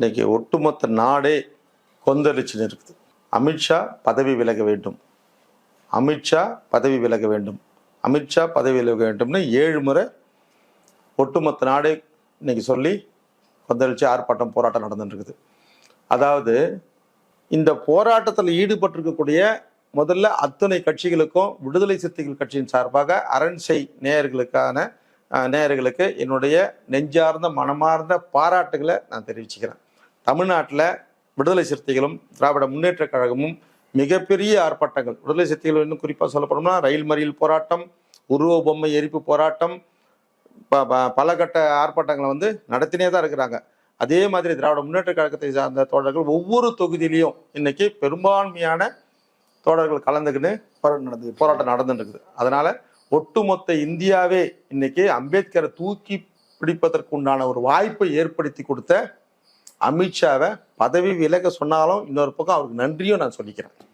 இன்னைக்கு ஒட்டுமொத்த நாடே கொந்தளிச்சுன்னு இருக்குது. அமித்ஷா பதவி விலக வேண்டும், அமித்ஷா பதவி விலக வேண்டும், அமித்ஷா பதவி விலக வேண்டும்னு 7 முறை ஒட்டுமொத்த நாடே இன்னைக்கு சொல்லி கொந்தளிச்சு ஆர்ப்பாட்டம் போராட்டம் நடந்துட்டு இருக்குது. அதாவது இந்த போராட்டத்தில் ஈடுபட்டிருக்கக்கூடிய முதல்ல அத்தனை கட்சிகளுக்கும் விடுதலை சிறுத்தைகள் கட்சியின் சார்பாக அரண்சை நேயர்களுக்கு என்னுடைய நெஞ்சார்ந்த மனமார்ந்த பாராட்டுகளை நான் தெரிவிச்சுக்கிறேன். தமிழ்நாட்டில் விடுதலை சிறுத்தைகளும் திராவிட முன்னேற்ற கழகமும் மிகப்பெரிய ஆர்ப்பாட்டங்கள், விடுதலை சிறுத்தைகள் இன்னும் குறிப்பாக சொல்லப்படணும்னா ரயில் மறியல் போராட்டம், உருவ பொம்மை எரிப்பு போராட்டம், பல கட்ட ஆர்ப்பாட்டங்களை நடத்தினே தான் இருக்கிறாங்க. அதே மாதிரி திராவிட முன்னேற்ற கழகத்தை சார்ந்த தோழர்கள் ஒவ்வொரு தொகுதியிலையும் இன்னைக்கு பெரும்பான்மையான தோழர்கள் கலந்துக்கின்னு போராட்டம் நடந்துட்டு இருக்குது. அதனால ஒட்டுமொத்த இந்தியாவே இன்னைக்கு அம்பேத்கரை தூக்கி பிடிப்பதற்கு உண்டான ஒரு வாய்ப்பை ஏற்படுத்தி கொடுத்த அமித்ஷாவை பதவி விலக சொன்னாலும் இன்னொரு பக்கம் அவருக்கு நன்றியும் நான் சொல்லிக்கிறேன்.